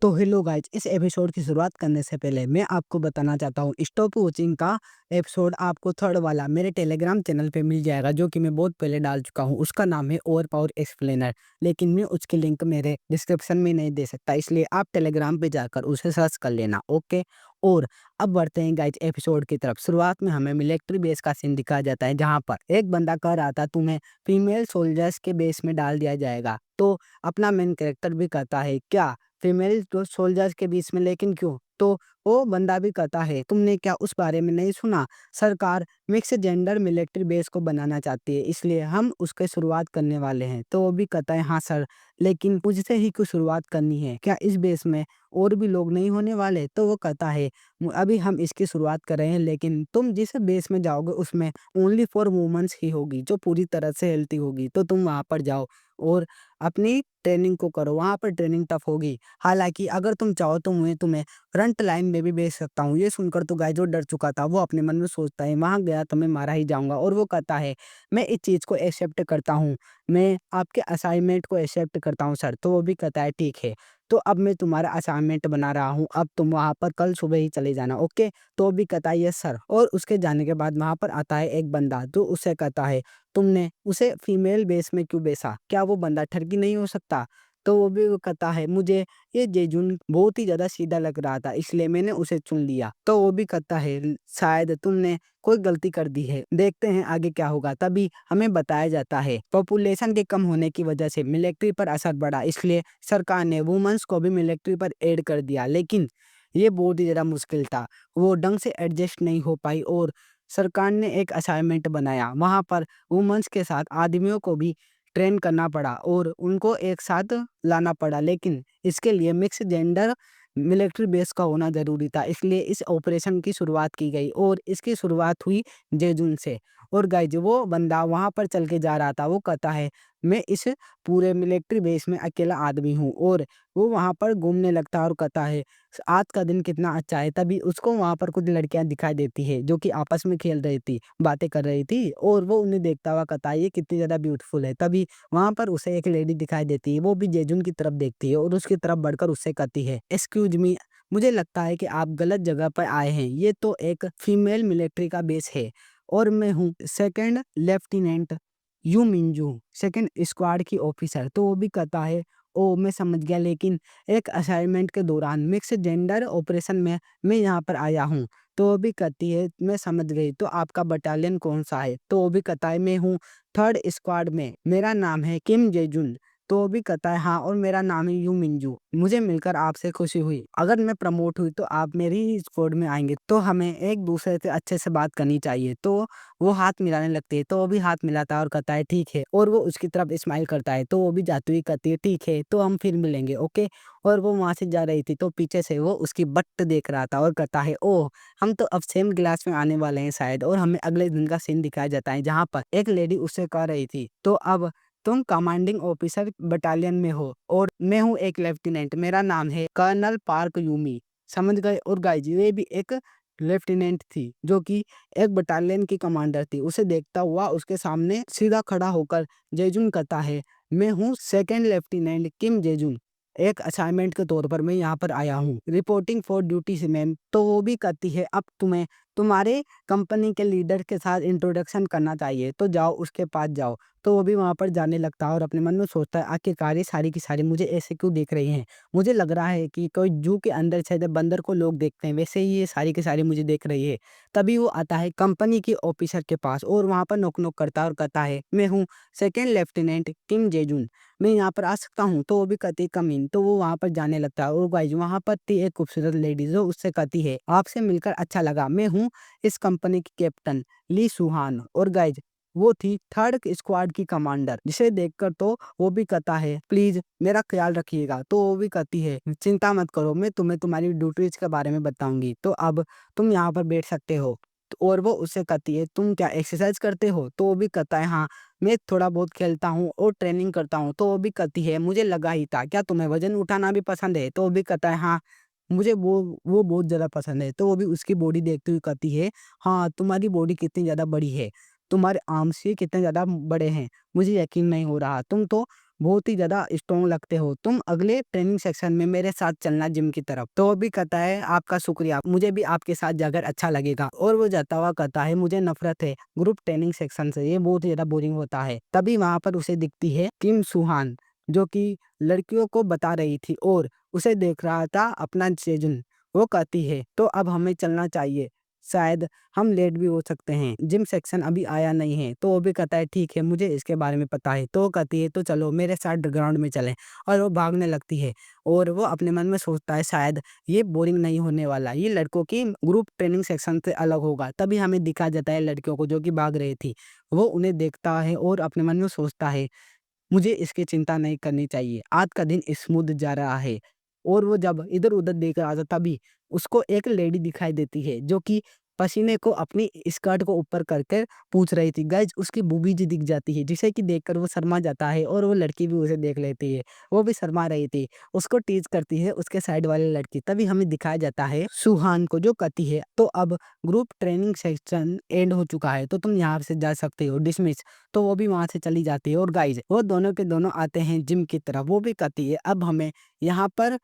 तो hello guys, इस episode की शुरुआत करने से पहले मैं आपको बताना चाहता हूँ स्टॉप वॉचिंग का एपिसोड आपको थर्ड वाला मेरे टेलीग्राम चैनल पे मिल जाएगा, जो कि मैं बहुत पहले डाल चुका हूँ। उसका नाम है ओवर पावर एक्सप्लेनर, लेकिन मैं उसकी लिंक मेरे डिस्क्रिप्शन में नहीं दे सकता, इसलिए आप टेलीग्राम पे जाकर उसे सर्च कर लेना। ओके। और अब बढ़ते हैं गाइज एपिसोड की तरफ। शुरुआत में हमें मिलिट्री बेस का सीन दिखाया जाता है, जहाँ पर एक बंदा कह रहा था तुम्हें फीमेल सोल्जर्स के बेस में डाल दिया जाएगा। तो अपना मेन कैरेक्टर भी कहता है क्या फीमेल जो सोल्जर्स के बीच में, लेकिन क्यों? तो वो बंदा भी कहता है तुमने क्या उस बारे में नहीं सुना, सरकार मिक्स जेंडर मिलिट्री बेस को बनाना चाहती है, इसलिए हम उसके शुरुआत करने वाले हैं। तो वो भी कहता है हाँ सर, लेकिन मुझसे ही क्यों शुरुआत करनी है, क्या इस बेस में और भी लोग नहीं होने वाले? तो वो कहता है अभी हम इसकी शुरुआत कर रहे हैं, लेकिन तुम जिस बेस में जाओगे उसमें ओनली फॉर वुमेन्स ही होगी, जो पूरी तरह से हेल्थी होगी। तो तुम वहां पर जाओ और अपनी ट्रेनिंग को करो, वहां पर ट्रेनिंग टफ होगी। हालाँकि अगर तुम चाहो तो मैं तुम्हें फ्रंट लाइन में भी भेज सकता हूँ। ये सुनकर तो गाय जो डर चुका था, वो अपने मन में सोचता है वहाँ गया तो मैं मारा ही जाऊँगा। और वो कहता है मैं इस चीज़ को एक्सेप्ट करता हूँ, मैं आपके असाइनमेंट को एक्सेप्ट करता हूँ सर। तो वो भी कहता है ठीक है, तो अब मैं तुम्हारा असाइनमेंट बना रहा हूँ, अब तुम वहाँ पर कल सुबह ही चले जाना। ओके। तो वो भी कहता है यस सर। और उसके जाने के बाद वहाँ पर आता है एक बंदा, जो उससे कहता है तुमने उसे फीमेल बेस में क्यों बेचा? क्या वो बंदा ठगी नहीं हो सकता? तो वो भी वो कहता है मुझे ये जेजुन बहुत ही ज़्यादा सीधा लग रहा था, इसलिए मैंने उसे चुन लिया। तो वो भी कहता है शायद तुमने कोई गलती कर दी है, देखते हैं आगे क्या होगा। तभी हमें बताया जाता है पॉपुलेशन के कम होने की वजह से मिलिट्री पर असर पड़ा, इसलिए सरकार ने वुमेन्स को भी मिलिट्री पर ऐड कर दिया। लेकिन ये बहुत ही ज़्यादा मुश्किल था, वो ढंग से एडजस्ट नहीं हो पाई और सरकार ने एक असाइनमेंट बनाया। वहाँ पर वुमेन्स के साथ आदमियों को भी ट्रेन करना पड़ा और उनको एक साथ लाना पड़ा, लेकिन इसके लिए मिक्स जेंडर मिलिट्री बेस का होना ज़रूरी था, इसलिए इस ऑपरेशन की शुरुआत की गई और इसकी शुरुआत हुई जेजुन से। और गाइज वो बंदा वहाँ पर चल के जा रहा था, वो कहता है मैं इस पूरे मिलिट्री बेस में अकेला आदमी हूँ। और वो वहाँ पर घूमने लगता है और कहता है आज का दिन कितना अच्छा है। तभी उसको वहाँ पर कुछ लड़कियाँ दिखाई देती है, जो कि आपस में खेल रही थी, बातें कर रही थी, और वो उन्हें देखता हुआ कहता है ये कितनी ज़्यादा ब्यूटीफुल है। तभी वहाँ पर उसे एक लेडी दिखाई देती है, वो भी जेजुन की तरफ देखती है और उसकी तरफ बढ़कर उससे कहती है एक्सक्यूज मी, मुझे लगता है कि आप गलत जगह पर आए हैं, ये तो एक फीमेल मिलिट्री का बेस है और मैं हूँ सेकंड लेफ्टिनेंट यू मिंजू, सेकंड स्क्वाड की ऑफिसर। तो वो भी कहता है ओ मैं समझ गया, लेकिन एक असाइनमेंट के दौरान मिक्स जेंडर ऑपरेशन में मैं यहाँ पर आया हूँ। तो वो भी कहती है मैं समझ गई, तो आपका बटालियन कौन सा है? तो वो भी कहता है मैं हूँ थर्ड स्क्वाड में, मेरा नाम है किम जेजुन। तो वो भी कहता है हाँ, और मेरा नाम है यू मिंजू, मुझे मिलकर आपसे खुशी हुई। अगर मैं प्रमोट हुई तो आप मेरी ही स्क्वाड में आएंगे, तो हमें एक दूसरे से अच्छे से बात करनी चाहिए। तो वो हाथ मिलाने लगती है, तो वो भी हाथ मिलाता है और कहता है ठीक है, और वो उसकी तरफ स्माइल करता है। तो वो भी जाती हुई कहती है ठीक है, तो हम फिर मिलेंगे। ओके। और वो वहां से जा रही थी, तो पीछे से वो उसकी बट देख रहा था और कहता है ओह, हम तो अब सेम क्लास में आने वाले हैं शायद। और हमें अगले दिन का सीन दिखाया जाता है, जहाँ पर एक लेडी उससे कह रही थी तो अब तुम कमांडिंग ऑफिसर बटालियन में हो और मैं हूँ एक लेफ्टिनेंट, मेरा नाम है कर्नल पार्क यूमी। समझ गए? और गाइज ये भी एक लेफ्टिनेंट थी, जो कि एक बटालियन की कमांडर थी। उसे देखता हुआ उसके सामने सीधा खड़ा होकर जेजुन कहता है मैं हूँ सेकंड लेफ्टिनेंट किम जेजुन, एक असाइनमेंट के तौर पर मैं यहाँ पर आया हूँ, रिपोर्टिंग फॉर ड्यूटी से मैम। तो वो भी कहती है अब तुम्हें तुम्हारे कंपनी के लीडर के साथ इंट्रोडक्शन करना चाहिए, तो जाओ उसके पास जाओ। तो वो भी वहाँ पर जाने लगता है और अपने मन में सोचता है आखिरकार ये सारी की सारी मुझे ऐसे क्यों देख रही हैं? मुझे लग रहा है कि कोई जू के अंदर से जब बंदर को लोग देखते हैं, वैसे ही ये सारी की सारी मुझे देख रही है। तभी वो आता है कंपनी के ऑफिसर के पास और वहाँ पर नॉक नॉक करता है और कहता है मैं हूँ सेकंड लेफ्टिनेंट किम जेजुन, मैं यहाँ पर आ सकता हूँ? तो वो भी कहती है कम इन। तो वो वहाँ पर जाने लगता है और गाइज वहाँ पर थी एक खूबसूरत लेडी, जो उससे कहती है आपसे मिलकर अच्छा लगा, मैं हूँ इस कंपनी की कैप्टन ली सुहान। और गाइज वो थी थर्ड स्क्वाड की कमांडर, जिसे देखकर तो वो भी कहता है प्लीज मेरा ख्याल रखिएगा। तो वो भी कहती है चिंता मत करो, मैं तुम्हें तुम्हारी ड्यूटीज के बारे में बताऊंगी, तो अब तुम यहाँ पर बैठ सकते हो। और वो उससे कहती है तुम क्या एक्सरसाइज करते हो? तो वो भी कहता है हाँ, मैं थोड़ा बहुत खेलता हूँ और ट्रेनिंग करता हूँ। तो वो भी कहती है मुझे लगा ही था, क्या तुम्हें वजन उठाना भी पसंद है? तो वो भी कहता है हाँ, मुझे वो बहुत ज़्यादा पसंद है। तो वो भी उसकी बॉडी देखते हुए कहती है हाँ, तुम्हारी बॉडी कितनी ज़्यादा बड़ी है, तुम्हारे आर्म्स ही कितने ज़्यादा बड़े हैं, मुझे यकीन नहीं हो रहा, तुम तो बहुत ही ज़्यादा स्ट्रॉन्ग लगते हो। तुम अगले ट्रेनिंग सेक्शन में मेरे साथ चलना जिम की तरफ। तो वो भी कहता है आपका शुक्रिया, मुझे भी आपके साथ जाकर अच्छा लगेगा। और वो जाता हुआ कहता है मुझे नफ़रत है ग्रुप ट्रेनिंग सेक्शन से, ये बहुत ही ज़्यादा बोरिंग होता है। तभी वहाँ पर उसे दिखती है किम सुहान, जो कि लड़कियों को बता रही थी और उसे देख रहा था अपना सेजुन। वो कहती है तो अब हमें चलना चाहिए, शायद हम लेट भी हो सकते हैं, जिम सेक्शन अभी आया नहीं है। तो वो भी कहता है ठीक है, मुझे इसके बारे में पता है। तो वो कहती है तो चलो मेरे साथ ग्राउंड में चलें। और वो भागने लगती है और वो अपने मन में सोचता है शायद ये बोरिंग नहीं होने वाला, ये लड़कों की ग्रुप ट्रेनिंग सेक्शन से अलग होगा। तभी हमें दिखा जाता है लड़कियों को जो कि भाग रही थी। वो उन्हें देखता है और अपने मन में सोचता है मुझे इसकी चिंता नहीं करनी चाहिए, आज का दिन स्मूथ जा रहा है। और वो जब इधर-उधर देख रहा था तभी उसको एक लेडी दिखाई देती है जो कि पसीने को अपनी स्कर्ट को ऊपर करके पूछ रही थी। गाइज़ उसकी बूबी जी दिख जाती है जिसे कि देखकर वो शर्मा जाता है और वो लड़की भी उसे देख लेती है। वो भी शर्मा रही थी। उसको टीज़ करती है उसके साइड वाली लड़की। तभी हमें दिखाया जाता है सुहान को जो कहती है तो अब ग्रुप ट्रेनिंग सेक्शन एंड हो चुका है तो तुम यहाँ से जा सकते हो, डिसमिस। तो वो भी वहाँ से चली जाती है और गाइज़ वो दोनों के दोनों आते हैं जिम की तरफ। वो भी कहती है अब हमें यहाँ पर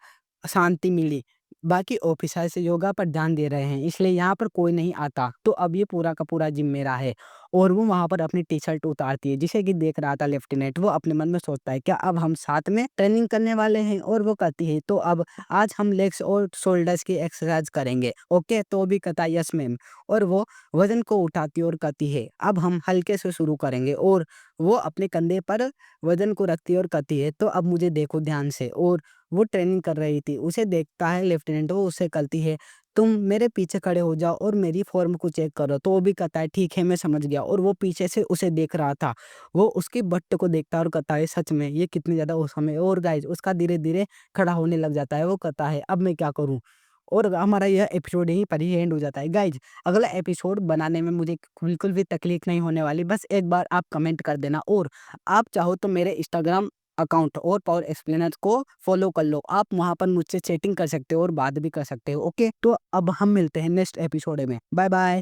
शांति मिली। बाकी ऑफिसर्स योगा पर ध्यान दे रहे हैं इसलिए यहाँ पर कोई नहीं आता। तो अब ये पूरा का पूरा जिम मेरा है। और वो वहाँ पर अपनी टी-शर्ट उतारती है जिसे कि देख रहा था लेफ्टिनेंट। वो अपने मन में सोचता है क्या अब हम साथ में ट्रेनिंग करने वाले हैं? और वो कहती है तो अब आज हम लेग्स और शोल्डर्स की एक्सरसाइज करेंगे। ओके? तो वो भी कहता है यस मैम। और वो वज़न को उठाती है और कहती है अब हम हल्के से शुरू करेंगे। और वो अपने कंधे पर वज़न को रखती है और कहती है तो अब मुझे देखो ध्यान से। और वो ट्रेनिंग कर रही थी, उसे देखता है लेफ्टिनेंट। वो उससे कहती है तुम मेरे पीछे खड़े हो जाओ और मेरी फॉर्म को चेक करो। तो वो भी कहता है ठीक है मैं समझ गया। और वो पीछे से उसे देख रहा था। वो उसकी बट को देखता है और कहता है सच में ये कितनी ज़्यादा औसम है। और गाइज़ उसका धीरे-धीरे खड़ा होने लग जाता है। वो कहता है अब मैं क्या करूँ? और हमारा यह एपिसोड यहीं पर ही एंड हो जाता है। गाइज़ अगला एपिसोड बनाने में मुझे बिल्कुल भी तकलीफ नहीं होने वाली। बस एक बार आप कमेंट कर देना और आप चाहो तो मेरे इंस्टाग्राम अकाउंट और पावर एक्सप्लेनर को फॉलो कर लो। आप वहाँ पर मुझसे चैटिंग कर सकते हो और बात भी कर सकते हो। ओके? तो अब हम मिलते हैं नेक्स्ट एपिसोड में। Bye bye.